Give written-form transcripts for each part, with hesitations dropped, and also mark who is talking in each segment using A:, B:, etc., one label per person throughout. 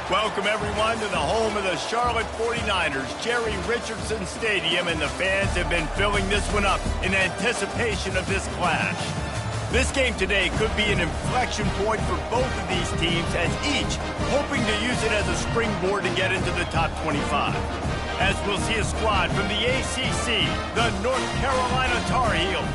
A: Welcome, everyone, to the home of the Charlotte 49ers, Jerry Richardson Stadium, and the fans have been filling this one up in anticipation of this clash. This game today could be an inflection point for both of these teams, as each hoping to use it as a springboard to get into the top 25. As we'll see a squad from the ACC, the North Carolina Tar Heels,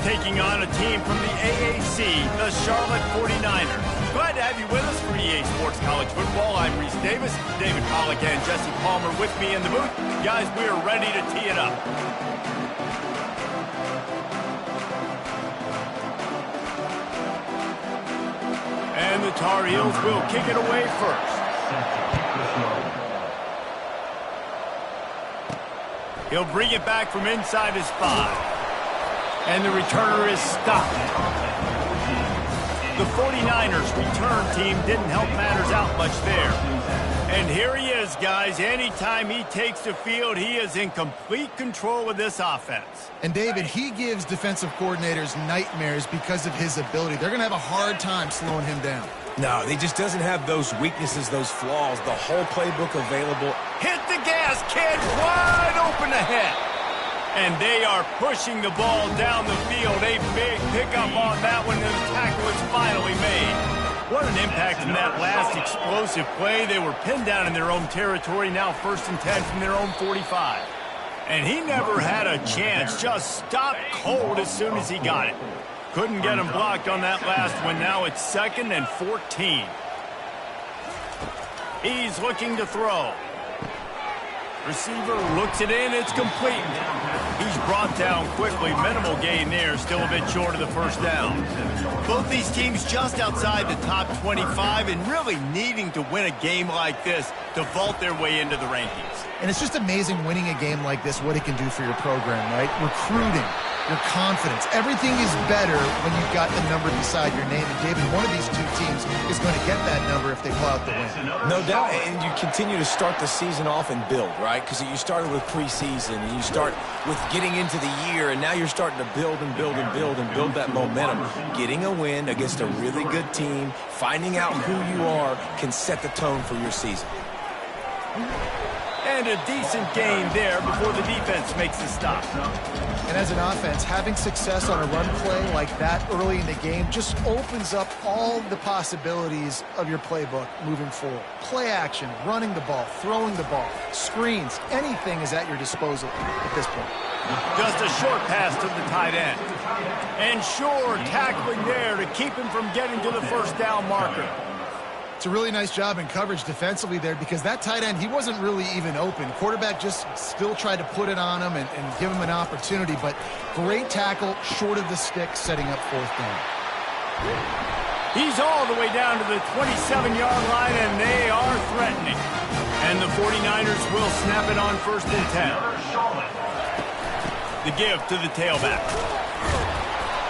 A: taking on a team from the AAC, the Charlotte 49ers. Glad to have you with us for EA Sports College Football. I'm Reese Davis, David Pollack and Jesse Palmer with me in the booth. Guys, we are ready to tee it up. And the Tar Heels will kick it away first. He'll bring it back from inside his 5. And the returner is stopped. The 49ers return team didn't help matters out much there. And here he is, guys. Anytime he takes the field, he is in complete control of this offense.
B: And, David, he gives defensive coordinators nightmares because of his ability. They're going to have a hard time slowing him down.
C: No, he just doesn't have those weaknesses, those flaws. The whole playbook available.
A: Hit the gas, kid. Wide open ahead. And they are pushing the ball down the field. A big pickup on that one, and the tackle is finally made. What an impact from that last explosive play. They were pinned down in their own territory, now 1st and 10 from their own 45. And he never had a chance, just stopped cold as soon as he got it. Couldn't get him blocked on that last one. Now it's 2nd and 14. He's looking to throw. Receiver looks it in, it's complete. He's brought down quickly. Minimal gain there, still a bit short of the first down. Both these teams just outside the top 25 and really needing to win a game like this to vault their way into the rankings.
B: And it's just amazing winning a game like this, what it can do for your program, right? Recruiting, your confidence. Everything is better when you've got the number beside your name. And, David, one of these two teams is going to get that number if they pull out the win.
C: No doubt, and you continue to start the season off and build, right? Because you started with preseason, and you start with getting into the year, and now you're starting to build and build and build and build that momentum. Getting a win against a really good team, finding out who you are, can set the tone for your season.
A: And a decent gain there before the defense makes the stop.
B: And as an offense, having success on a run play like that early in the game just opens up all the possibilities of your playbook moving forward. Play action, running the ball, throwing the ball, screens, anything is at your disposal at this point.
A: Just a short pass to the tight end. And sure, tackling there to keep him from getting to the first down marker.
B: It's a really nice job in coverage defensively there because that tight end, he wasn't really even open. Quarterback just still tried to put it on him and give him an opportunity, but great tackle short of the stick, setting up 4th down.
A: He's all the way down to the 27-yard line, and they are threatening. And the 49ers will snap it on 1st and 10. The give to the tailback.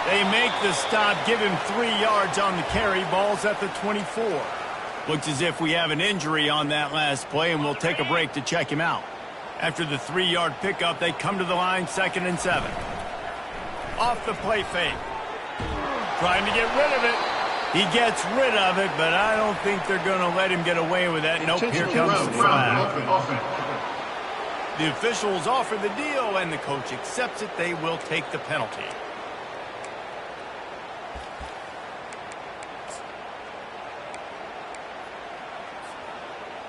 A: They make the stop, give him 3 yards on the carry. Ball's at the 24. Looks as if we have an injury on that last play, and we'll take a break to check him out. After the 3-yard pickup, they come to the line, 2nd and 7. Off the play fake. Trying to get rid of it. He gets rid of it, but I don't think they're going to let him get away with that. Nope, here comes the flag. The officials offer the deal, and the coach accepts it. They will take the penalty.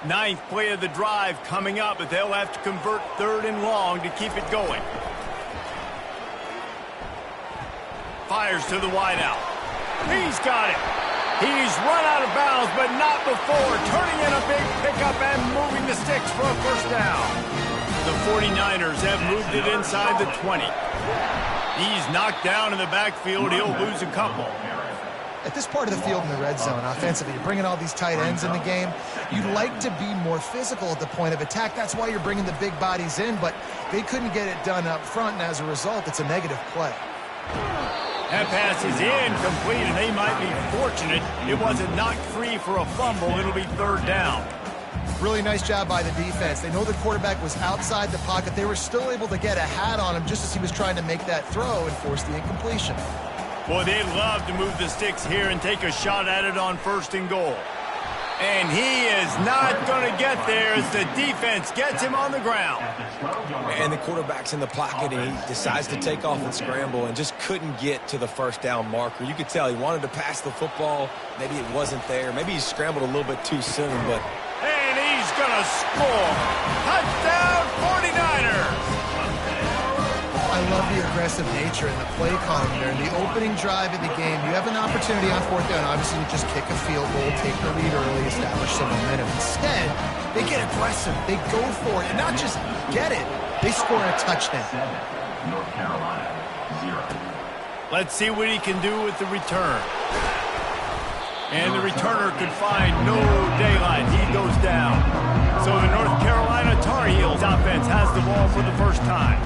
A: Ninth play of the drive coming up, but they'll have to convert 3rd and long to keep it going. Fires to the wideout. He's got it. He's run out of bounds, but not before. Turning in a big pickup and moving the sticks for a first down. The 49ers have moved it inside the 20. He's knocked down in the backfield. He'll lose a couple.
B: At this part of the field in the red zone, offensively, you're bringing all these tight ends in the game. You'd like to be more physical at the point of attack. That's why you're bringing the big bodies in, but they couldn't get it done up front, and as a result, it's a negative play.
A: That pass is incomplete, and they might be fortunate it wasn't knocked free for a fumble. It'll be 3rd down.
B: Really nice job by the defense. They know the quarterback was outside the pocket. They were still able to get a hat on him just as he was trying to make that throw and force the incompletion.
A: Boy, they'd love to move the sticks here and take a shot at it on 1st and goal. And he is is not going to get there as the defense gets him on the ground.
C: And the quarterback's in the pocket, and he decides to take off and scramble and just couldn't get to the first down marker. You could tell he wanted to pass the football. Maybe it wasn't there. Maybe he scrambled a little bit too soon, but...
A: And he's going to score. Touchdown, 49ers!
B: I love the aggressive nature and the play calling there. In the opening drive of the game, you have an opportunity on fourth down, obviously, to just kick a field goal, take the lead early, establish some momentum. Instead, they get aggressive. They go for it. And not just get it, they score a touchdown.
D: North Carolina, 0.
A: Let's see what he can do with the return. And the returner could find no daylight. He goes down. So the North Carolina Tar Heels offense has the ball for the first time.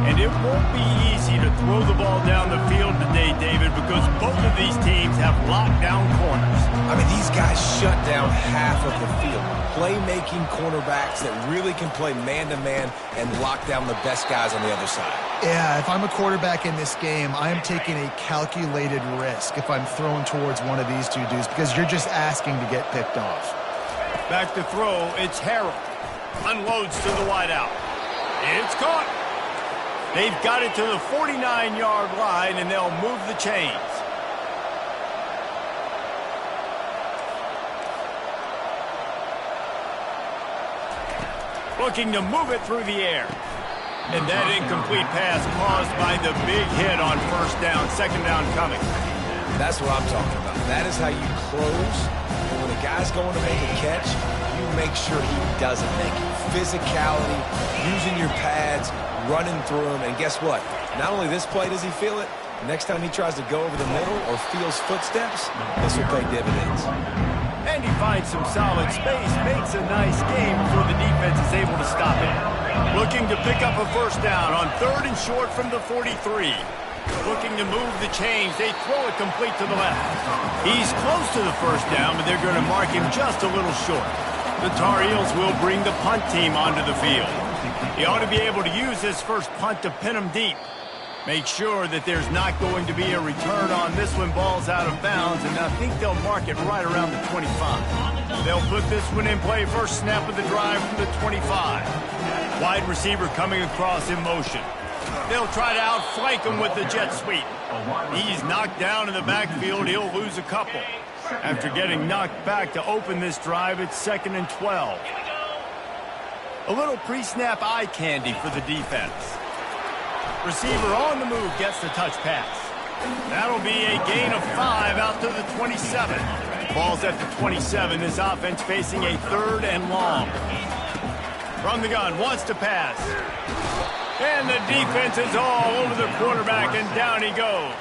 A: And it won't be easy to throw the ball down the field today, David, because both of these teams have lockdown corners.
C: I mean, these guys shut down half of the field. Playmaking cornerbacks that really can play man-to-man and lock down the best guys on the other side.
B: Yeah, if I'm a quarterback in this game, I am taking a calculated risk if I'm throwing towards one of these two dudes because you're just asking to get picked off.
A: Back to throw, it's Harrell. Unloads to the wideout. It's caught. They've got it to the 49-yard line, and they'll move the chains. Looking to move it through the air. And that incomplete pass caused by the big hit on first down, second down coming.
C: That's what I'm talking about. That is how you close. And when a guy's going to make a catch, you make sure he doesn't make it. Physicality, using your pads, running through him, and guess what? Not only this play does he feel it, next time he tries to go over the middle or feels footsteps, this will pay dividends.
A: And he finds some solid space, makes a nice game before the defense is able to stop it. Looking to pick up a first down on 3rd and short from the 43. Looking to move the chains. They throw it complete to the left. He's close to the first down, but they're going to mark him just a little short. The Tar Heels will bring the punt team onto the field. He ought to be able to use this first punt to pin him deep. Make sure that there's not going to be a return on this when ball's out of bounds, and I think they'll mark it right around the 25. They'll put this one in play, first snap of the drive from the 25. Wide receiver coming across in motion. They'll try to outflank him with the jet sweep. He's knocked down in the backfield. He'll lose a couple. After getting knocked back to open this drive, it's 2nd and 12. A little pre-snap eye candy for the defense. Receiver on the move gets the touch pass. That'll be a gain of 5 out to the 27. Ball's at the 27. This offense facing a 3rd and long. From the gun, wants to pass. And the defense is all over the quarterback, and down he goes.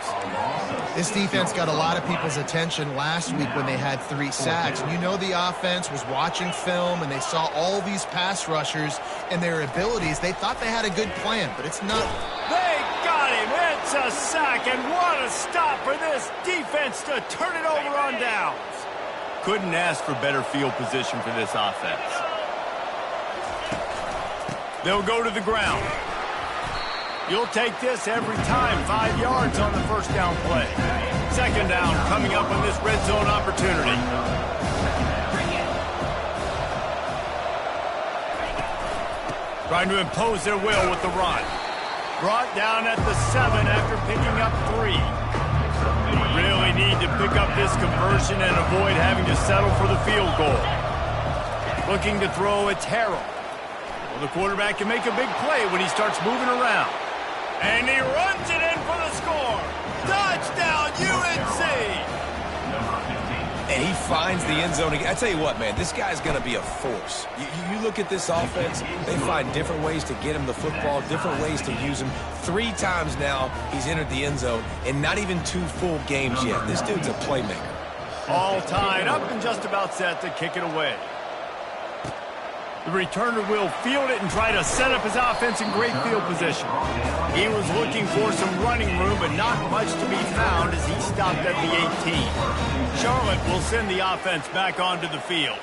B: This defense got a lot of people's attention last week when they had 3 sacks. And you know the offense was watching film, and they saw all these pass rushers and their abilities. They thought they had a good plan, but it's not.
A: They got him. It's a sack, and what a stop for this defense to turn it over on downs. Couldn't ask for better field position for this offense. They'll go to the ground. You'll take this every time. 5 yards on the first down play. 2nd down coming up on this red zone opportunity. Trying to impose their will with the run. Brought down at the 7 after picking up 3. Really need to pick up this conversion and avoid having to settle for the field goal. Looking to throw, it's Harrell. Well, the quarterback can make a big play when he starts moving around. And he runs it in for the score. Touchdown, UNC!
C: And he finds the end zone again. I tell you what, man, this guy's going to be a force. You look at this offense, they find different ways to get him the football, different ways to use him. 3 times now he's entered the end zone, and not even 2 full games yet. This dude's a playmaker.
A: All tied up and just about set to kick it away. The returner will field it and try to set up his offense in great field position. He was looking for some running room, but not much to be found as he stopped at the 18. Charlotte will send the offense back onto the field.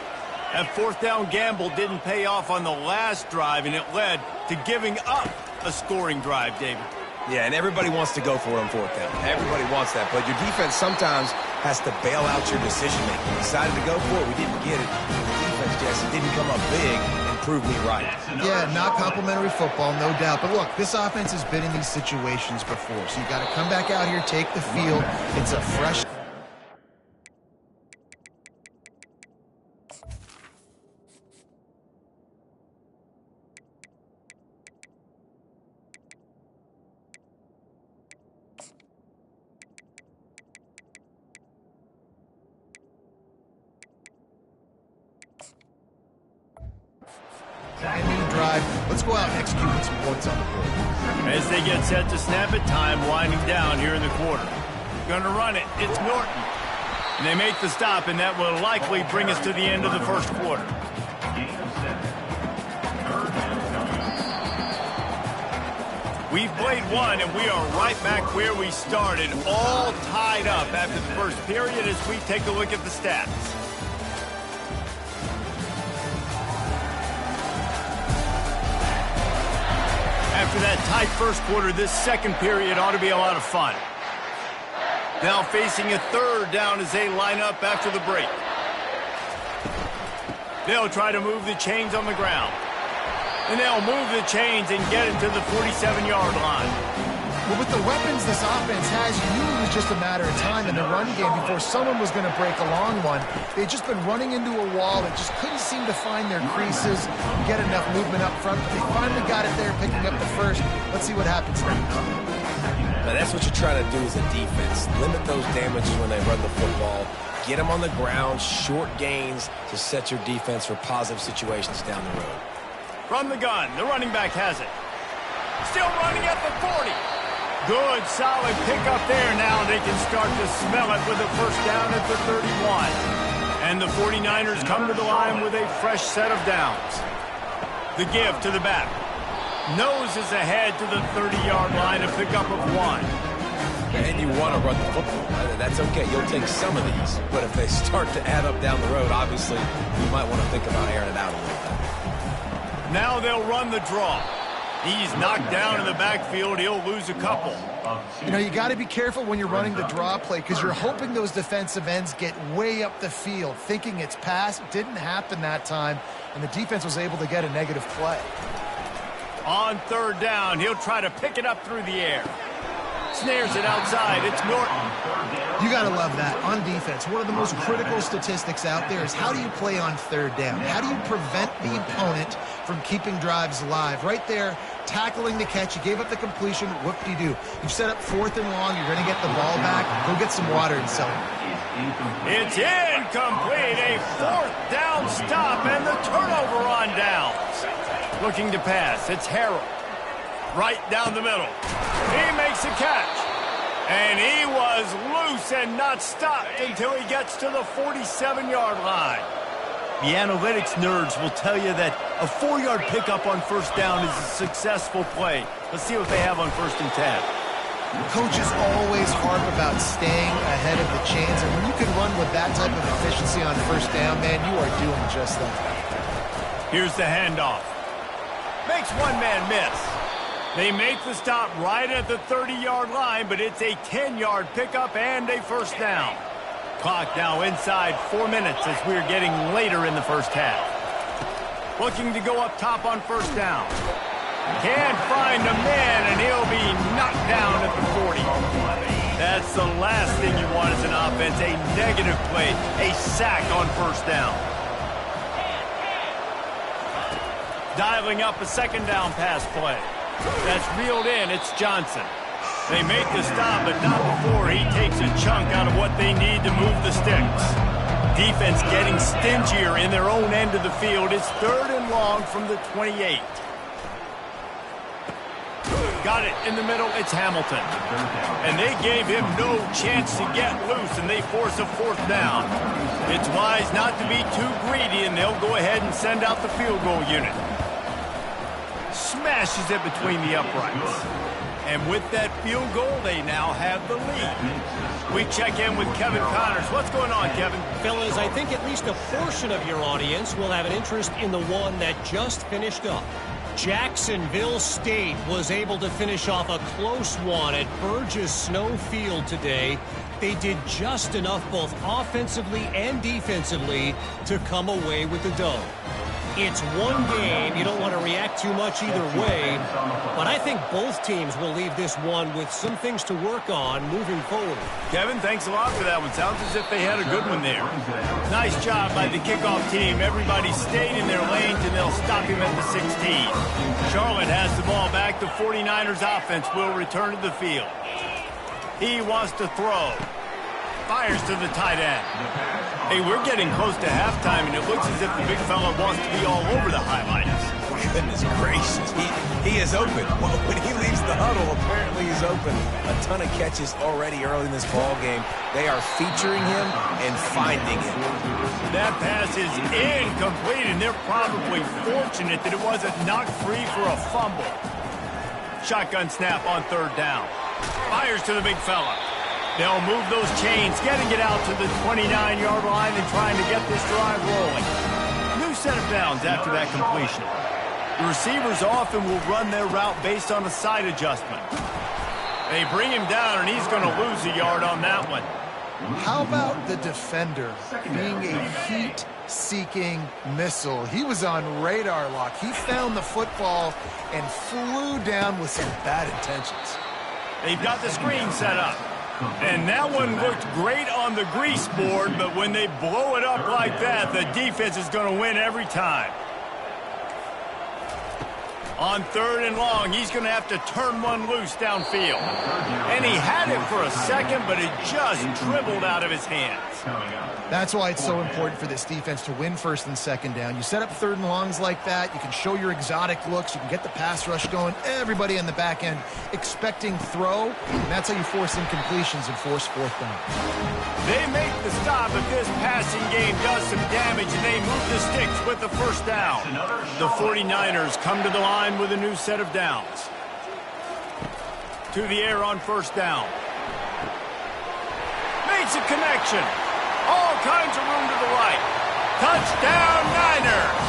A: That 4th down gamble didn't pay off on the last drive, and it led to giving up a scoring drive, David.
C: Yeah, and everybody wants to go for it on 4th down. Everybody wants that, but your defense sometimes has to bail out your decision-making. Decided to go for it, we didn't get it. The defense didn't come up big and prove me right.
B: Yeah, not complimentary football, no doubt. But look, this offense has been in these situations before, so you got to come back out here, take the field. It's a fresh... New drive. Let's go out and execute with some points on the board.
A: As they get set to snap it, time winding down here in the quarter. Going to run it. It's Norton. And they make the stop, and that will likely bring us to the end of the first quarter. We've played one, and we are right back where we started, all tied up after the first period as we take a look at the stats. After that tight first quarter, this second period ought to be a lot of fun. Now facing a third down as they line up after the break. They'll try to move the chains on the ground. And they'll move the chains and get it to the 47-yard line.
B: Well, with the weapons this offense has, you knew it was just a matter of time in the run game before someone was going to break a long one. They'd just been running into a wall that just couldn't seem to find their creases and get enough movement up front, but they finally got it there, picking up the first. Let's see what happens now.
C: Now, that's what you're trying to do as a defense. Limit those damages when they run the football. Get them on the ground, short gains to set your defense for positive situations down the road.
A: From the gun, the running back has it. Still running at the 40. Good, solid pickup there. Now they can start to smell it with a first down at the 31. And the 49ers come to the line with a fresh set of downs. The give to the back. Noses ahead to the 30-yard line, a pickup of 1.
C: And you want to run the football. That's okay. You'll take some of these. But if they start to add up down the road, obviously, you might want to think about airing it out a little bit.
A: Now they'll run the draw. He's knocked down in the backfield. He'll lose a couple.
B: You know, you got to be careful when you're running the draw play because you're hoping those defensive ends get way up the field, thinking it's pass. It didn't happen that time, and the defense was able to get a negative play.
A: On third down, he'll try to pick it up through the air. Snares it outside. It's Norton.
B: You got to love that. On defense, one of the most critical statistics out there is how do you play on third down? How do you prevent the opponent from keeping drives alive? Right there, tackling the catch. You gave up the completion. Whoop-de-doo. You've set up fourth and long. You're going to get the ball back. Go get some water and sell it.
A: It's incomplete. A fourth down stop and the turnover on downs. Looking to pass. It's Harrell. Right down the middle. He makes a catch. And he was loose and not stopped until he gets to the 47-yard line. The analytics nerds will tell you that a 4-yard pickup on first down is a successful play. Let's see what they have on 1st and 10.
B: Coaches always harp about staying ahead of the chains, and when you can run with that type of efficiency on first down, man, you are doing just that.
A: Here's the handoff. Makes one man miss. They make the stop right at the 30-yard line, but it's a 10-yard pickup and a first down. Clock now inside 4 minutes as we're getting later in the first half. Looking to go up top on first down. Can't find a man, and he'll be knocked down at the 40. That's the last thing you want as an offense, a negative play, a sack on first down. Dialing up a second down pass play. That's reeled in. It's Johnson. They make the stop, but not before he takes a chunk out of what they need to move the sticks. Defense getting stingier in their own end of the field. It's 3rd and long from the 28. Got it in the middle. It's Hamilton. And they gave him no chance to get loose, and they force a 4th down. It's wise not to be too greedy, and they'll go ahead and send out the field goal unit. Smashes it between the uprights. And with that field goal, they now have the lead. We check in with Kevin Connors. What's going on, Kevin?
E: Fellas, I think at least a portion of your audience will have an interest in the one that just finished up. Jacksonville State was able to finish off a close one at Burgess Snow Field today. they did just enough both offensively and defensively to come away with the dub. It's one game. You don't want to react too much either way, but I think both teams will leave this one with some things to work on moving forward.
A: Kevin, thanks a lot for that one. Sounds as if they had a good one there. Nice job by the kickoff team. Everybody stayed in their lanes, and they'll stop him at the 16. Charlotte has the ball back. The 49ers offense will return to the field. He wants to throw. Fires to the tight end. Hey, we're getting close to halftime, and it looks as if the big fella wants to be all over the highlights.
C: Goodness gracious. He is open. When he leaves the huddle, apparently he's open. A ton of catches already early in this ball game. They are featuring him and finding him.
A: That pass is incomplete, and they're probably fortunate that it wasn't knocked free for a fumble. Shotgun snap on third down. Fires to the big fella. They'll move those chains, getting it out to the 29-yard line and trying to get this drive rolling. New set of downs after that completion. The receivers often will run their route based on a side adjustment. They bring him down, and he's going to lose a yard on that one.
B: How about the defender being a heat-seeking missile? He was on radar lock. He found the football and flew down with some bad intentions.
A: They've got the screen set up. And that one looked great on the grease board, but when they blow it up like that, the defense is going to win every time. On third and long, he's going to have to turn one loose downfield. And he had it for a second, but it just dribbled out of his hands.
B: That's why it's so important for this defense to win first and second down. You set up third and longs like that, you can show your exotic looks, you can get the pass rush going, everybody on the back end expecting throw, and that's how you force incompletions and force fourth down.
A: They make the stop, but this passing game does some damage, and they move the sticks with the first down. The 49ers come to the line with a new set of downs. To the air on first down. Makes a connection. All kinds of room to the right. Touchdown, Niners.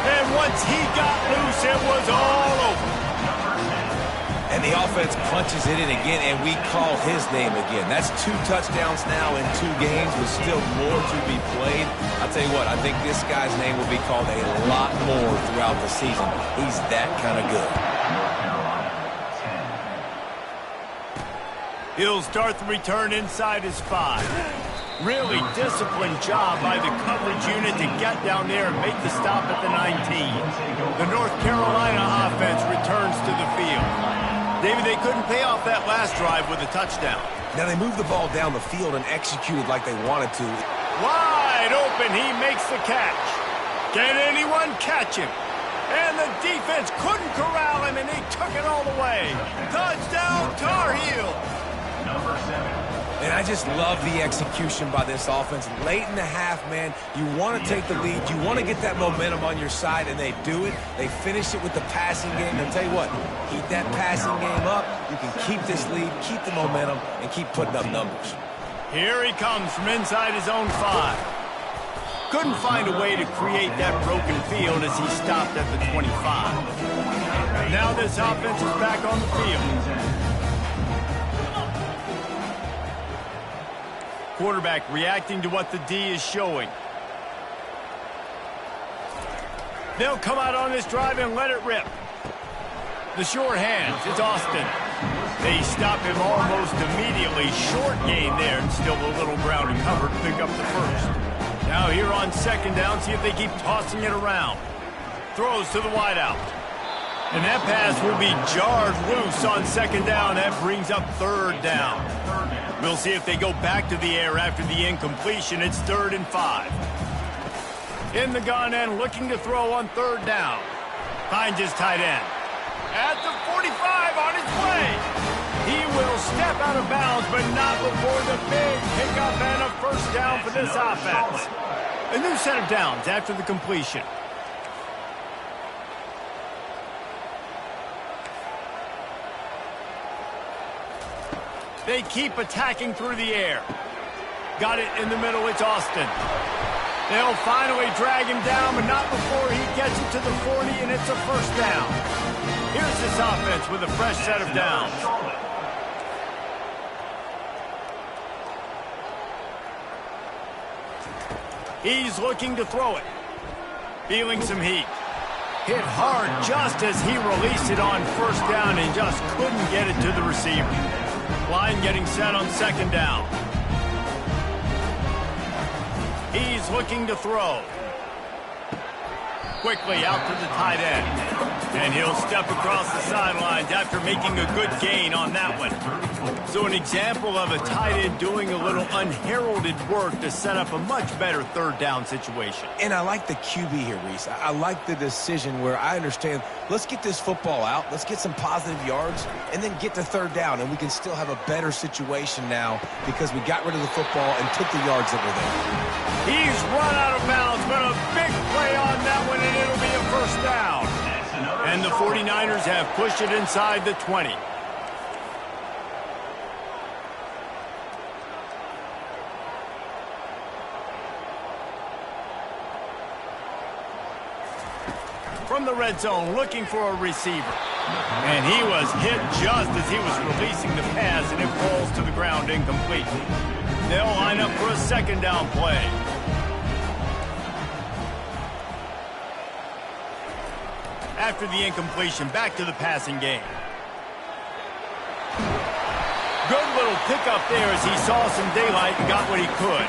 A: And once he got loose, it was all over.
C: And the offense punches it in again, and we call his name again. That's 2 touchdowns now in 2 games with still more to be played. I'll tell you what, I think this guy's name will be called a lot more throughout the season. He's that kind of good.
A: He'll start the return inside his 5. Really disciplined job by the coverage unit to get down there and make the stop at the 19. The North Carolina offense returns to the field. David, they couldn't pay off that last drive with a touchdown.
C: Now they moved the ball down the field and executed like they wanted to.
A: Wide open, he makes the catch. Can anyone catch him? And the defense couldn't corral him, and he took it all the way. Touchdown, Tar Heels.
D: Number 7.
C: And I just love the execution by this offense. Late in the half, man, you want to take the lead. You want to get that momentum on your side, and they do it. They finish it with the passing game. And I'll tell you what, keep that passing game up. You can keep this lead, keep the momentum, and keep putting up numbers.
A: Here he comes from inside his own 5. Couldn't find a way to create that broken field as he stopped at the 25. Now this offense is back on the field. Quarterback reacting to what the D is showing. They'll come out on this drive and let it rip. The short hands, it's Austin. They stop him almost immediately. Short gain there, and still a little ground to cover to pick up the first. Now here on second down, see if they keep tossing it around. Throws to the wideout. And that pass will be jarred loose on second down. That brings up third down. We'll see if they go back to the air after the incompletion. It's 3rd and 5. In the gun and looking to throw on third down. Finds his tight end. At the 45 on his way. He will step out of bounds, but not before the big pickup and a first down for this offense. A new set of downs after the completion. They keep attacking through the air. Got it in the middle, it's Austin. They'll finally drag him down, but not before he gets it to the 40, and it's a first down. Here's this offense with a fresh set of downs. He's looking to throw it. Feeling some heat. Hit hard just as he released it on first down and just couldn't get it to the receiver. Line getting set on second down. He's looking to throw. Quickly out to the tight end. And he'll step across the sidelines after making a good gain on that one. So an example of a tight end doing a little unheralded work to set up a much better third down situation.
C: And I like the QB here, Reese. I like the decision where I understand, let's get this football out, let's get some positive yards, and then get to third down, and we can still have a better situation now because we got rid of the football and took the yards that were there.
A: He's run out of bounds, but a big play on that one, and it'll be a first down. And the 49ers have pushed it inside the 20. From the red zone, looking for a receiver. And he was hit just as he was releasing the pass, and it falls to the ground incomplete. They'll line up for a second down play. After the incompletion, back to the passing game. Good little pickup there as he saw some daylight and got what he could.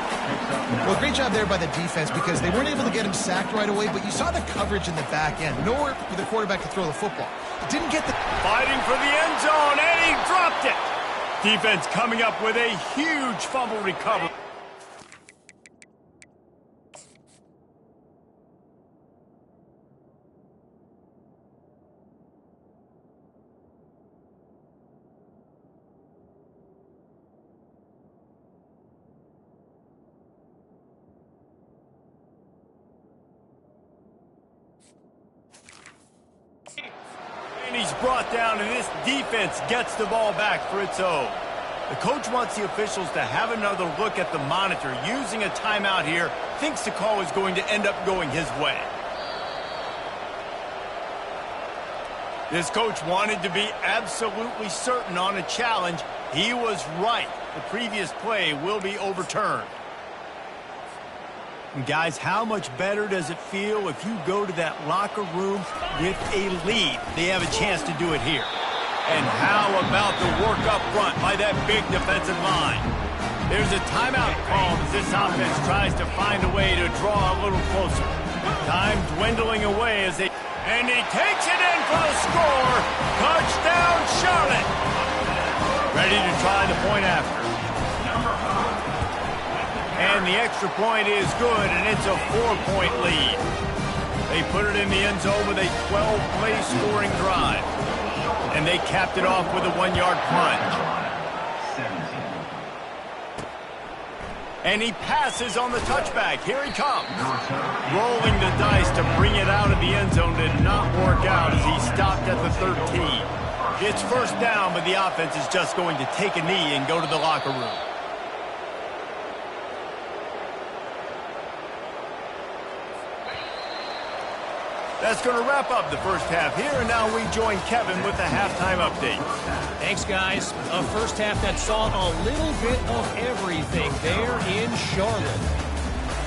B: Well, great job there by the defense because they weren't able to get him sacked right away, but you saw the coverage in the back end. Nowhere for the quarterback to throw the football. Didn't get the...
A: Fighting for the end zone, and he dropped it. Defense coming up with a huge fumble recovery. And he's brought down, and this defense gets the ball back for its own. The coach wants the officials to have another look at the monitor. Using a timeout here, thinks the call is going to end up going his way. This coach wanted to be absolutely certain on a challenge. He was right. The previous play will be overturned. And guys, how much better does it feel if you go to that locker room with a lead? They have a chance to do it here. And how about the work up front by that big defensive line? There's a timeout called as this offense tries to find a way to draw a little closer. Time dwindling away as they... And he takes it in for the score. Touchdown, Charlotte. Ready to try the point after. And the extra point is good, and it's a 4-point lead. They put it in the end zone with a 12-play scoring drive. And they capped it off with a 1-yard plunge. And he passes on the touchback. Here he comes. Rolling the dice to bring it out of the end zone did not work out as he stopped at the 13. It's first down, but the offense is just going to take a knee and go to the locker room. That's going to wrap up the first half here, and now we join Kevin with the halftime update.
E: Thanks, guys. A first half that saw a little bit of everything there in Charlotte.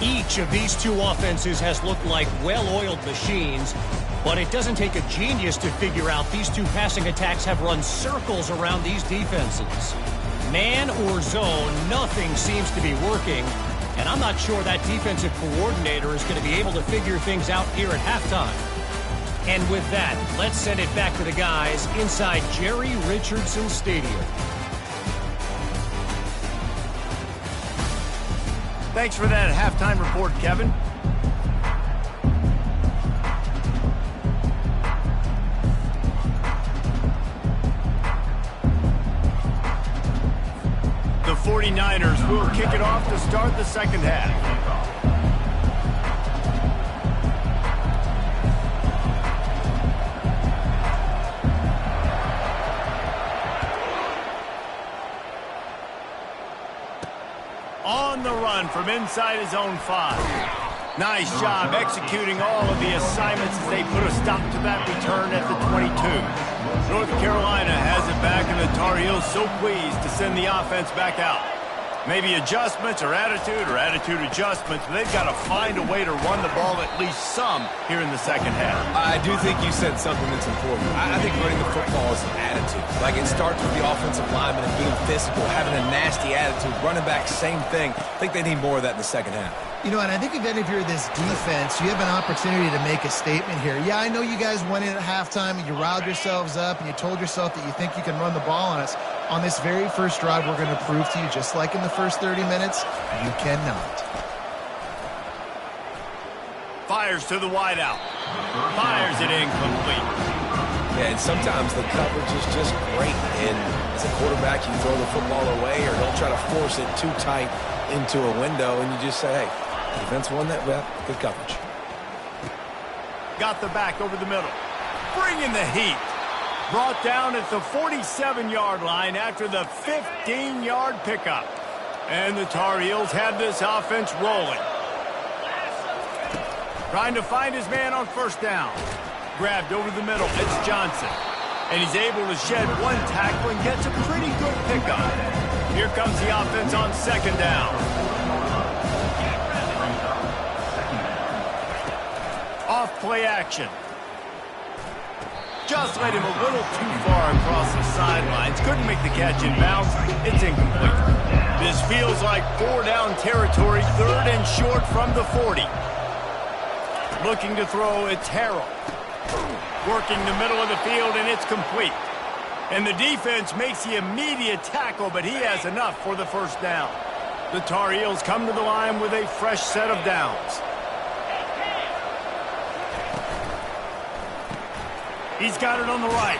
E: Each of these two offenses has looked like well-oiled machines, but it doesn't take a genius to figure out these two passing attacks have run circles around these defenses. Man or zone, nothing seems to be working. And I'm not sure that defensive coordinator is going to be able to figure things out here at halftime. And with that, let's send it back to the guys inside Jerry Richardson Stadium.
A: Thanks for that halftime report, Kevin. The 49ers will kick it off to start the second half. On the run from inside his own 5. Nice job executing all of the assignments as they put a stop to that return at the 22. North Carolina has it back, and the Tar Heels so pleased to send the offense back out. Maybe adjustments or attitude adjustments. But they've got to find a way to run the ball at least some here in the second half.
C: I do think you said something that's important. I think running the football is an attitude. Like, it starts with the offensive lineman and being physical, having a nasty attitude. Running back, same thing. I think they need more of that in the second half.
B: You know, and I think if any of you are this defense, you have an opportunity to make a statement here. Yeah, I know you guys went in at halftime and you riled yourselves up and you told yourself that you think you can run the ball on us. On this very first drive, we're going to prove to you, just like in the first 30 minutes, you cannot.
A: Fires to the wideout. Fires it incomplete.
C: Yeah, and sometimes the coverage is just great. And as a quarterback, you throw the football away or don't try to force it too tight into a window, and you just say, hey, defense won that rep, good coverage.
A: Got the back over the middle. Bringing the heat. Brought down at the 47-yard line after the 15-yard pickup. And the Tar Heels have this offense rolling. Trying to find his man on first down. Grabbed over the middle. It's Johnson. And he's able to shed one tackle and gets a pretty good pickup. Here comes the offense on second down. Off play action. Just led him a little too far across the sidelines. Couldn't make the catch in bounds. It's incomplete. This feels like 4-down territory, third and short from the 40. Looking to throw, it's Harrell. Working the middle of the field, and it's complete. And the defense makes the immediate tackle, but he has enough for the first down. The Tar Heels come to the line with a fresh set of downs. He's got it on the right.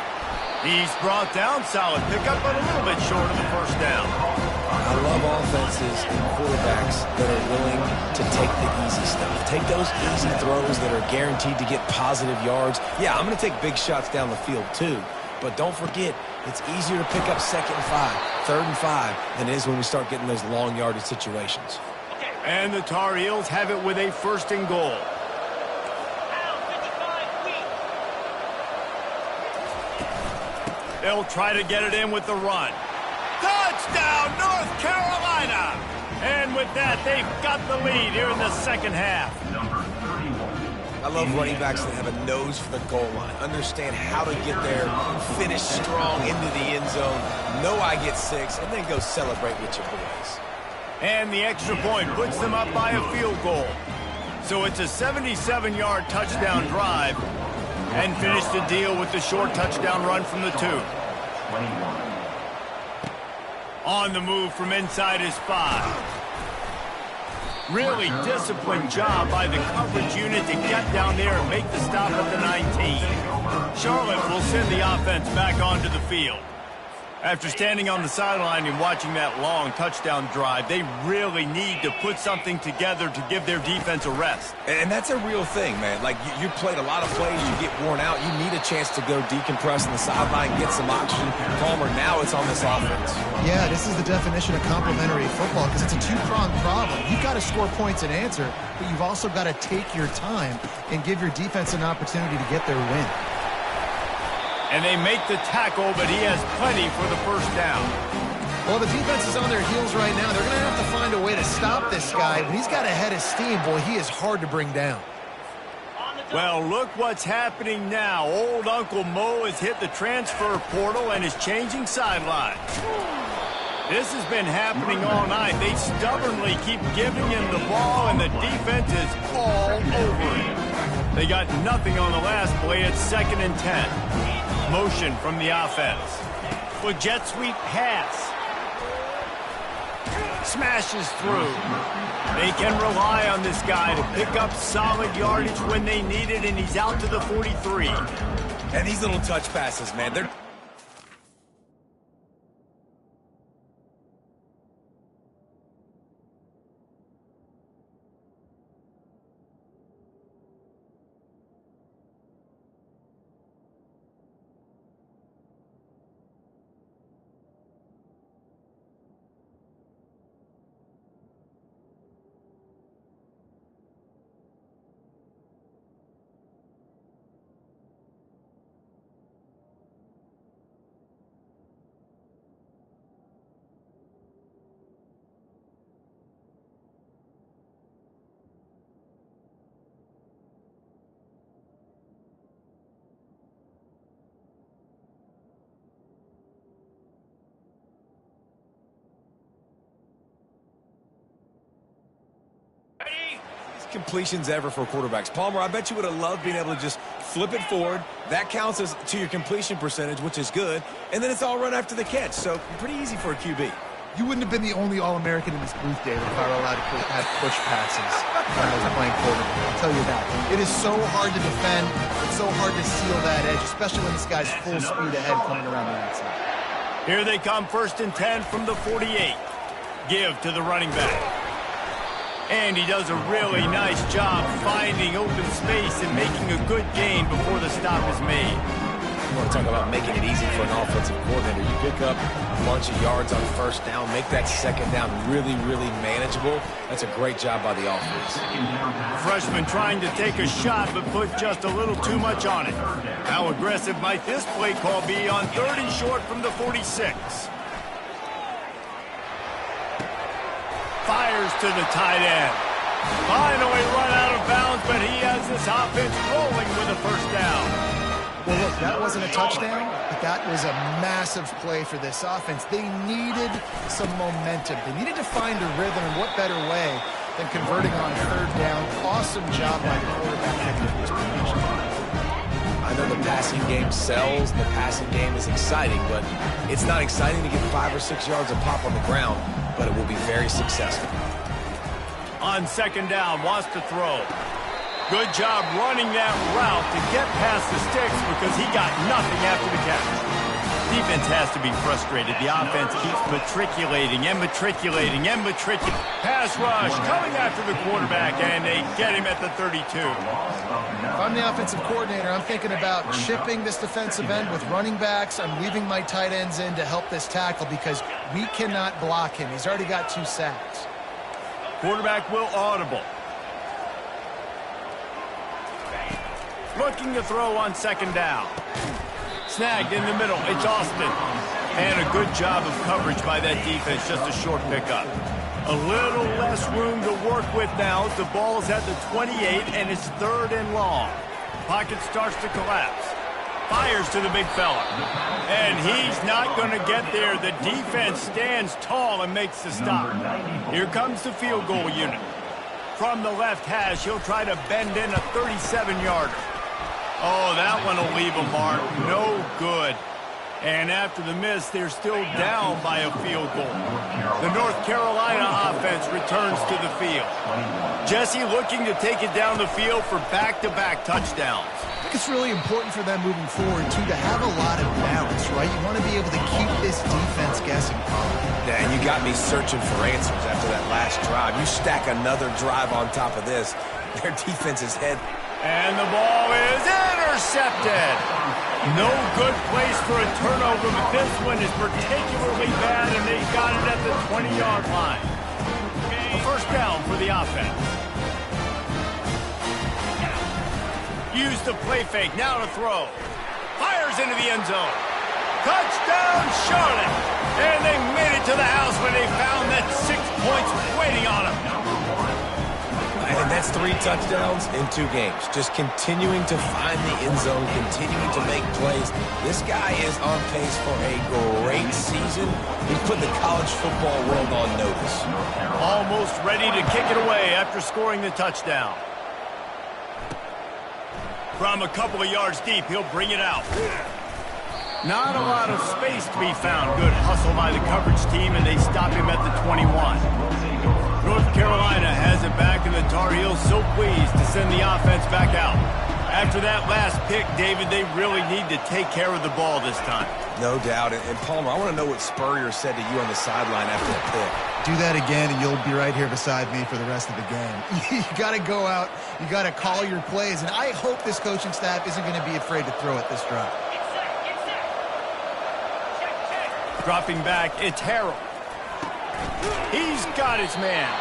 A: He's brought down, solid pickup, but a little bit short of the first down.
C: I love offenses and quarterbacks that are willing to take the easy stuff. Take those easy throws that are guaranteed to get positive yards. Yeah, I'm going to take big shots down the field too. But don't forget, it's easier to pick up second and 5, third and 5 than it is when we start getting those long yardage situations.
A: And the Tar Heels have it with a first and goal. They'll try to get it in with the run. Touchdown, North Carolina! And with that, they've got the lead here in the second half.
C: I love running backs that have a nose for the goal line, understand how to get there, finish strong into the end zone, know I get 6, and then go celebrate with your boys.
A: And the extra point puts them up by a field goal. So it's a 77-yard touchdown drive, and finish the deal with the short touchdown run from the 2. On the move from inside his 5. Really disciplined job by the coverage unit to get down there and make the stop at the 19. Charlotte will send the offense back onto the field. After standing on the sideline and watching that long touchdown drive, they really need to put something together to give their defense a rest.
C: And that's a real thing, man. Like, you played a lot of plays, you get worn out, you need a chance to go decompress on the sideline, get some oxygen. Palmer, now it's on this offense.
B: Yeah, this is the definition of complementary football because it's a two-pronged problem. You've got to score points and answer, but you've also got to take your time and give your defense an opportunity to get their win.
A: And they make the tackle, but he has plenty for the first down.
B: Well, the defense is on their heels right now. They're going to have to find a way to stop this guy, but he's got a head of steam. Boy, he is hard to bring down.
A: Well, look what's happening now. Old Uncle Mo has hit the transfer portal and is changing sidelines. This has been happening all night. They stubbornly keep giving him the ball, and the defense is all over it. They got nothing on the last play. It's 2nd and 10. Motion from the offense. With jet sweep pass. Smashes through. They can rely on this guy to pick up solid yardage when they need it, and he's out to the 43.
C: And these little touch passes, man, they're completions ever for quarterbacks. Palmer, I bet you would have loved being able to just flip it forward. That counts as to your completion percentage, which is good. And then it's all run after the catch. So pretty easy for a QB.
B: You wouldn't have been the only All-American in this booth, David, if I were allowed to have push passes when I was playing quarterback. I'll tell you that. It is so hard to defend. It's so hard to seal that edge, especially when this guy's full speed ahead coming around the outside.
A: Here they come, 1st and 10 from the 48. Give to the running back. And he does a really nice job finding open space and making a good gain before the stop is made.
C: You want to talk about making it easy for an offensive coordinator. You pick up a bunch of yards on 1st down, make that 2nd down really, really manageable. That's a great job by the offense.
A: Freshman trying to take a shot, but put just a little too much on it. How aggressive might this play call be on 3rd and short from the 46? Fires to the tight end. Finally run out of bounds, but he has this offense rolling with a 1st down.
B: Well, look, that wasn't a touchdown, but that was a massive play for this offense. They needed some momentum. They needed to find a rhythm, and what better way than converting on 3rd down. Awesome job by the quarterback picking up this position.
C: I know the passing game sells, the passing game is exciting, but it's not exciting to get 5 or 6 yards of pop on the ground, but it will be very successful.
A: On 2nd down, wants to throw. Good job running that route to get past the sticks because he got nothing after the catch. Defense has to be frustrated. The offense keeps matriculating and matriculating and matriculating. Pass rush coming after the quarterback, and they get him at the 32.
B: If I'm the offensive coordinator, I'm thinking about chipping this defensive end with running backs. I'm leaving my tight ends in to help this tackle because we cannot block him. He's already got 2 sacks.
A: Quarterback will audible. Looking to throw on 2nd down. Snagged in the middle. It's Austin. And a good job of coverage by that defense. Just a short pickup. A little less room to work with now. The ball's at the 28, and it's 3rd and long. Pocket starts to collapse. Fires to the big fella. And he's not going to get there. The defense stands tall and makes the stop. Here comes the field goal unit. From the left hash, he'll try to bend in a 37-yarder. Oh, that one will leave a mark. No good. And after the miss, they're still down by a field goal. The North Carolina offense returns to the field. Jesse looking to take it down the field for back-to-back touchdowns.
B: I think it's really important for them moving forward, too, to have a lot of balance, right? You want to be able to keep this defense guessing.
C: Yeah, and you got me searching for answers after that last drive. You stack another drive on top of this, their defense is head.
A: And the ball is intercepted. No good place for a turnover, but this one is particularly bad, and they got it at the 20-yard line. A 1st down for the offense. Use the play fake, now to throw. Fires into the end zone. Touchdown, Charlotte! And they made it to the house when they found that 6 points waiting on them.
C: And that's 3 touchdowns in 2 games. Just continuing to find the end zone, continuing to make plays. This guy is on pace for a great season. He's put the college football world on notice.
A: Almost ready to kick it away after scoring the touchdown. From a couple of yards deep, he'll bring it out. Not a lot of space to be found. Good hustle by the coverage team, and they stop him at the 21. North Carolina has it back, and the Tar Heels so pleased to send the offense back out. After that last pick, David, they really need to take care of the ball this time.
C: No doubt. And Palmer, I want to know what Spurrier said to you on the sideline after the pick.
B: Do that again, and you'll be right here beside me for the rest of the game. You got to go out. You got to call your plays, and I hope this coaching staff isn't going to be afraid to throw it this drive.
A: Dropping back, it's Harrell. He's got his man.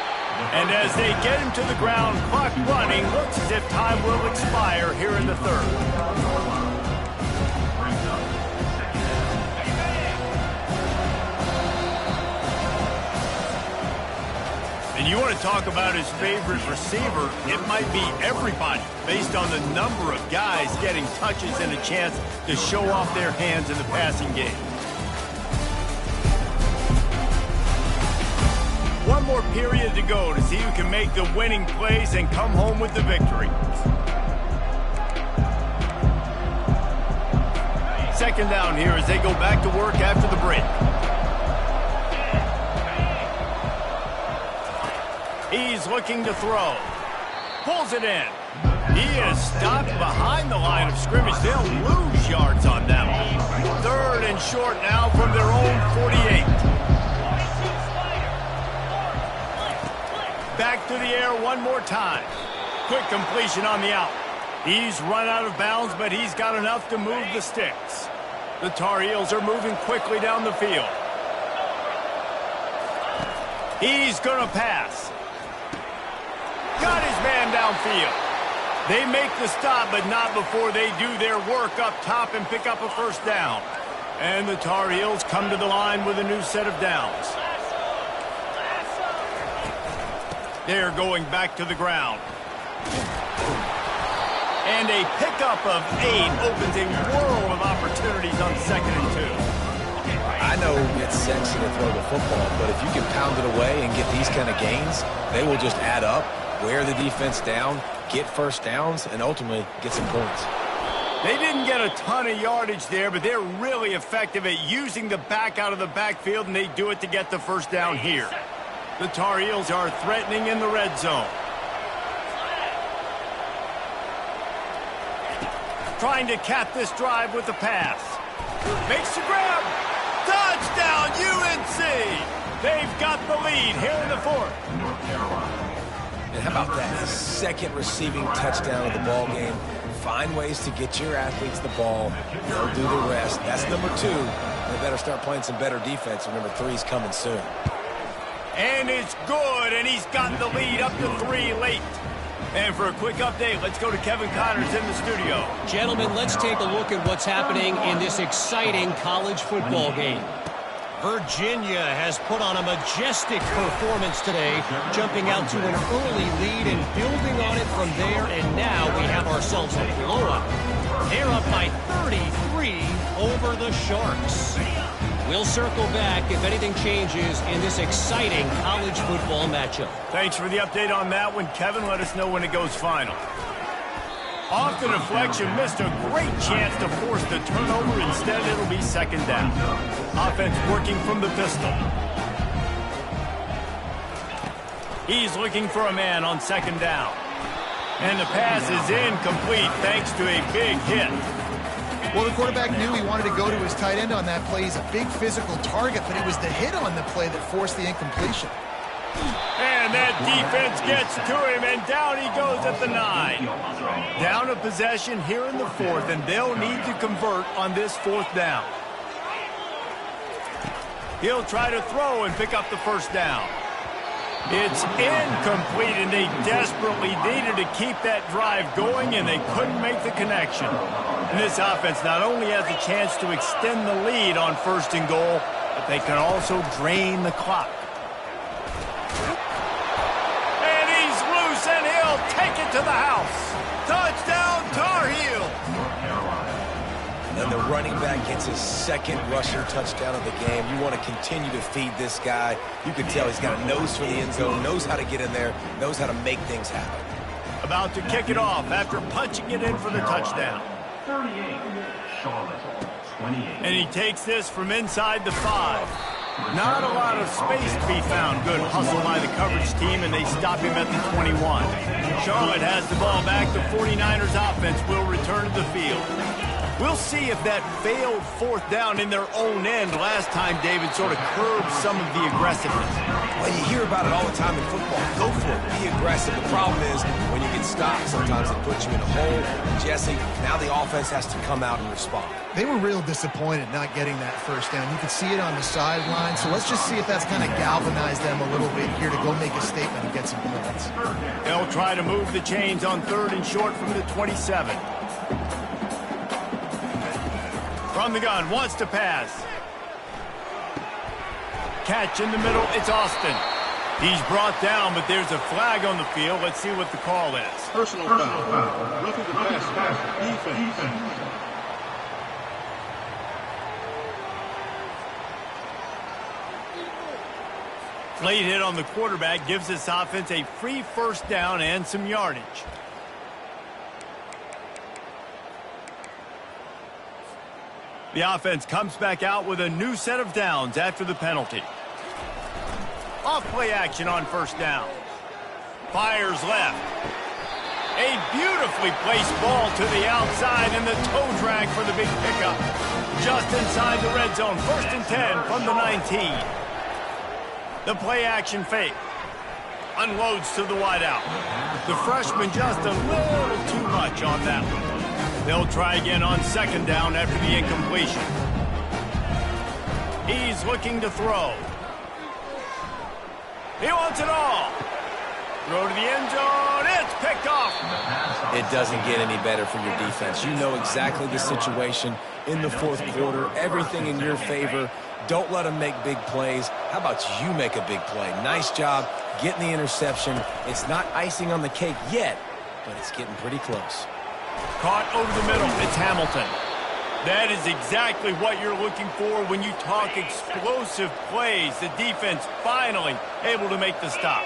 A: And as they get him to the ground, clock running, looks as if time will expire here in the 3rd. And you want to talk about his favorite receiver, it might be everybody, based on the number of guys getting touches and a chance to show off their hands in the passing game. One more period to go to see who can make the winning plays and come home with the victory. Second down here as they go back to work after the break. He's looking to throw. Pulls it in. He is stopped behind the line of scrimmage. They'll lose yards on that one. Third and short now from their own 48. Back to the air one more time. Quick completion on the out. He's run out of bounds, but he's got enough to move the sticks. The Tar Heels are moving quickly down the field. He's going to pass. Got his man downfield. They make the stop, but not before they do their work up top and pick up a first down. And the Tar Heels come to the line with a new set of downs. They're going back to the ground. And a pickup of 8 opens a world of opportunities on 2nd and 2.
C: I know it's sexy to throw the football, but if you can pound it away and get these kind of gains, they will just add up, wear the defense down, get first downs, and ultimately get some points.
A: They didn't get a ton of yardage there, but they're really effective at using the back out of the backfield, and they do it to get the first down here. The Tar Heels are threatening in the red zone. Trying to cap this drive with the pass. Makes the grab. Touchdown, UNC! They've got the lead here in the 4th.
C: And how about that? Second receiving touchdown of the ball game. Find ways to get your athletes the ball. They'll do the rest. That's number 2. They better start playing some better defense, and number 3 is coming soon.
A: And it's good, and he's got the lead up to 3 late. And for a quick update, let's go to Kevin Connors in the studio.
E: Gentlemen, let's take a look at what's happening in this exciting college football game. Virginia has put on a majestic performance today, jumping out to an early lead and building on it from there, and now we have ourselves a blowout. They're up by 33 over the Sharks. We'll circle back if anything changes in this exciting college football matchup.
A: Thanks for the update on that one, Kevin. Let us know when it goes final. Off the deflection, missed a great chance to force the turnover. Instead, it'll be 2nd down. Offense working from the pistol. He's looking for a man on 2nd down. And the pass is incomplete thanks to a big hit.
B: Well, the quarterback knew he wanted to go to his tight end on that play. He's a big physical target, but it was the hit on the play that forced the incompletion.
A: And that defense gets to him, and down he goes at the 9. Down a possession here in the 4th, and they'll need to convert on this 4th down. He'll try to throw and pick up the first down. It's incomplete, and they desperately needed to keep that drive going, and they couldn't make the connection. And this offense not only has a chance to extend the lead on 1st and goal, but they can also drain the clock. And he's loose, and he'll take it to the house. Touchdown, Tar Heels!
C: And the running back gets his 2nd rushing touchdown of the game. You want to continue to feed this guy. You can tell he's got a nose for the end zone, knows how to get in there, knows how to make things happen.
A: About to kick it off after punching it in for the touchdown.
D: 38, Charlotte, 28.
A: And he takes this from inside the 5. Not a lot of space to be found. Good hustle by the coverage team, and they stop him at the 21. Charlotte has the ball back. The 49ers offense will return to the field. We'll see if that failed 4th down in their own end last time, David, sort of curbed some of the aggressiveness.
C: Well, you hear about it all the time in football. Go for it. Be aggressive. The problem is when you get stopped, sometimes it puts you in a hole. Jesse, now the offense has to come out and respond.
B: They were real disappointed not getting that first down. You could see it on the sideline, so let's just see if that's kind of galvanized them a little bit here to go make a statement and get some points.
A: They'll try to move the chains on 3rd and short from the 27. From the gun, wants to pass. Catch in the middle, it's Austin. He's brought down, but there's a flag on the field. Let's see what the call is.
F: Personal foul. Roughing the passer. Defense.
A: Late hit on the quarterback gives this offense a free first down and some yardage. The offense comes back out with a new set of downs after the penalty. Off play action on first down. Fires left. A beautifully placed ball to the outside and the toe drag for the big pickup. Just inside the red zone. 1st and 10 from the 19. The play action fake. Unloads to the wideout. The freshman just a little too much on that one. They'll try again on 2nd down after the incompletion. He's looking to throw. He wants it all. Throw to the end zone. It's picked off.
C: It doesn't get any better for your defense. You know exactly the situation in the 4th quarter. Everything in your favor. Don't let them make big plays. How about you make a big play? Nice job getting the interception. It's not icing on the cake yet, but it's getting pretty close.
A: Caught over the middle. It's Hamilton. That is exactly what you're looking for when you talk explosive plays. The defense finally able to make the stop.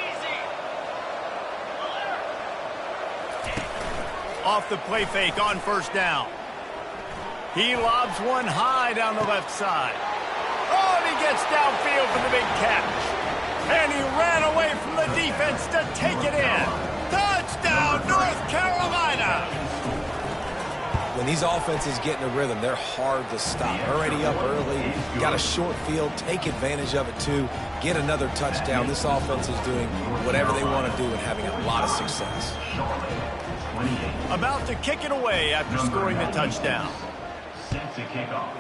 A: Off the play fake on 1st down. He lobs one high down the left side. Oh, and he gets downfield for the big catch. And he ran away from the defense to take it in. Touchdown, North Carolina!
C: When these offenses get in a rhythm, they're hard to stop. Already up early, got a short field, take advantage of it too, get another touchdown. This offense is doing whatever they want to do and having a lot of success.
A: About to kick it away after scoring the touchdown.
D: Set to kick off.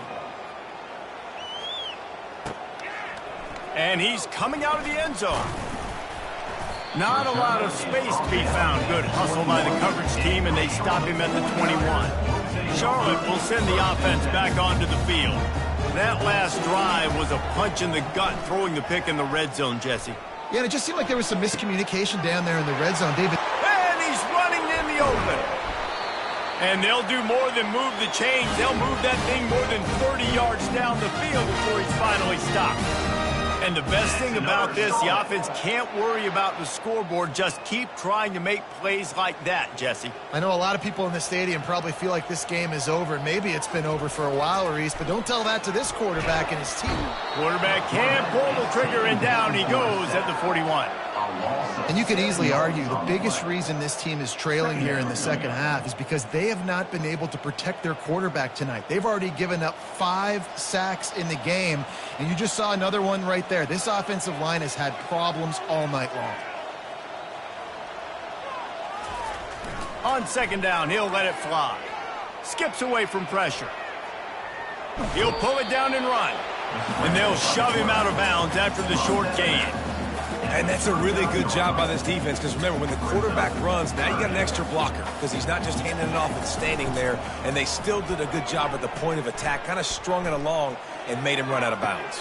A: And he's coming out of the end zone. Not a lot of space to be found. Good hustle by the coverage team, and they stop him at the 21. Charlotte will send the offense back onto the field. That last drive was a punch in the gut, throwing the pick in the red zone, Jesse.
B: Yeah, and it just seemed like there was some miscommunication down there in the red zone, David.
A: And he's running in the open. And they'll do more than move the chains. They'll move that thing more than 30 yards down the field before he's finally stopped. And the best thing about this, the offense can't worry about the scoreboard. Just keep trying to make plays like that, Jesse.
B: I know a lot of people in the stadium probably feel like this game is over. Maybe it's been over for a while, Reese, but don't tell that to this quarterback and his team.
A: Quarterback can't pull the trigger, and down he goes at the 41.
B: And you could easily argue the biggest reason this team is trailing here in the second half is because they have not been able to protect their quarterback tonight. They've already given up 5 sacks in the game, and you just saw another one right there. This offensive line has had problems all night long.
A: On 2nd down, he'll let it fly. Skips away from pressure. He'll pull it down and run. And they'll shove him out of bounds after the short gain.
C: And that's a really good job by this defense, because remember, when the quarterback runs, now you got an extra blocker, because he's not just handing it off and standing there, and they still did a good job at the point of attack, kind of strung it along and made him run out of bounds.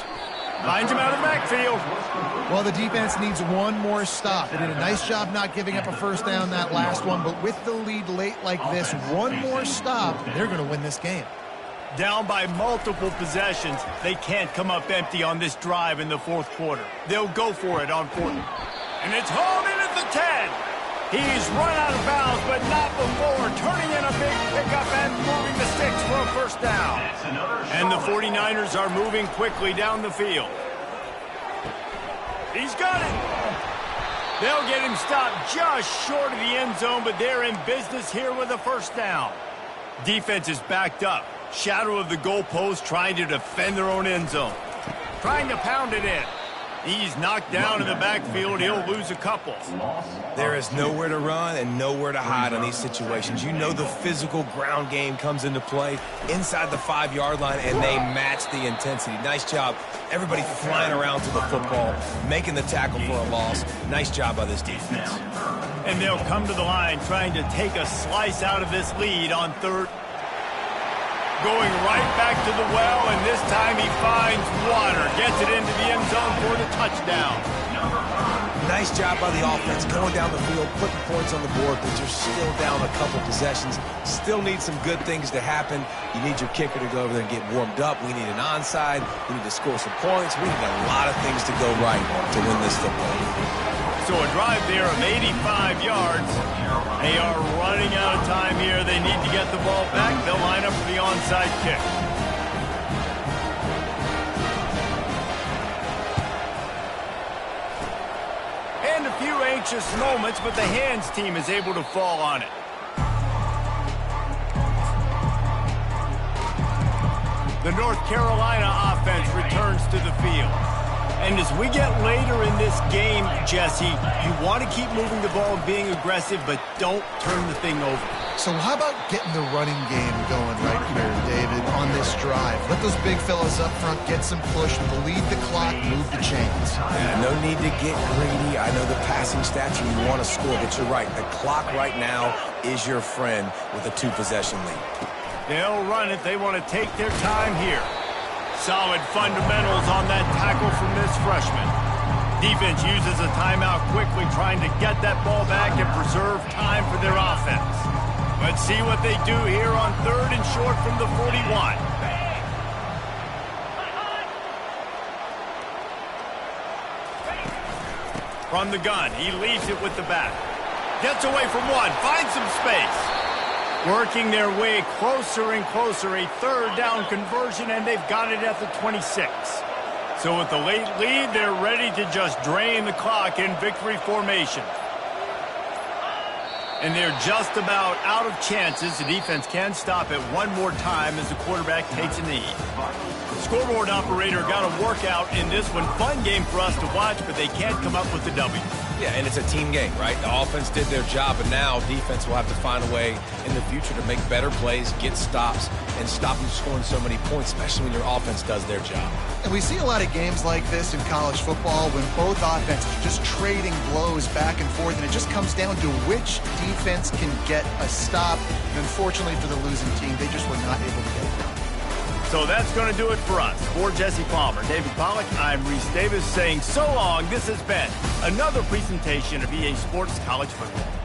A: Finds him out of the backfield.
B: Well, the defense needs one more stop. They did a nice job not giving up a first down that last one, but with the lead late like this, one more stop, they're going to win this game.
A: Down by multiple possessions, they can't come up empty on this drive in the 4th quarter. They'll go for it on 4th. And it's hauled in at the 10. He's run out of bounds, but not before turning in a big pickup and moving the sticks for a first down. And the 49ers are moving quickly down the field. He's got it. They'll get him stopped just short of the end zone, but they're in business here with a first down. Defense is backed up. Shadow of the goalpost, trying to defend their own end zone. Trying to pound it in. He's knocked down in the backfield. He'll lose a couple.
C: There is nowhere to run and nowhere to hide on these situations. You know the physical ground game comes into play inside the 5-yard line, and they match the intensity. Nice job. Everybody flying around to the football, making the tackle for a loss. Nice job by this defense.
A: And they'll come to the line trying to take a slice out of this lead on 3rd. Going right back to the well, and this time he finds water. Gets it into the end zone for the touchdown.
C: Nice job by the offense going down the field, putting points on the board, but you're still down a couple possessions. Still need some good things to happen. You need your kicker to go over there and get warmed up. We need an onside. We need to score some points. We need a lot of things to go right to win this football game.
A: So a drive there of 85 yards. They are running out of time here. They need to get the ball back. They'll line up for the onside kick. And a few anxious moments, but the hands team is able to fall on it. The North Carolina offense returns to the field. And as we get later in this game, Jesse, you want to keep moving the ball and being aggressive, but don't turn the thing over.
B: So how about getting the running game going right here, David, on this drive? Let those big fellas up front get some push, bleed the clock, move the chains.
C: Yeah, no need to get greedy. I know the passing stats and you want to score, but you're right. The clock right now is your friend with a 2-possession lead.
A: They'll run it. They want to take their time here. Solid fundamentals on that tackle from this freshman. Defense uses a timeout quickly, trying to get that ball back and preserve time for their offense. Let's see what they do here on 3rd and short from the 41. From the gun, he leaves it with the back. Gets away from one, finds some space. Working their way closer and closer, a 3rd down conversion, and they've got it at the 26. So with the late lead, they're ready to just drain the clock in victory formation. And they're just about out of chances. The defense can stop it one more time as the quarterback takes a knee. Scoreboard operator got a workout in this one. Fun game for us to watch, but they can't come up with the W.
C: Yeah, and it's a team game, right? The offense did their job, and now defense will have to find a way in the future to make better plays, get stops, and stop them scoring so many points, especially when your offense does their job.
B: And we see a lot of games like this in college football when both offenses are just trading blows back and forth, and it just comes down to which defense can get a stop. And unfortunately for the losing team, they just were not able to get it done.
A: So that's going to do it for us. For Jesse Palmer, David Pollack, I'm Reese Davis saying so long. This has been another presentation of EA Sports College Football.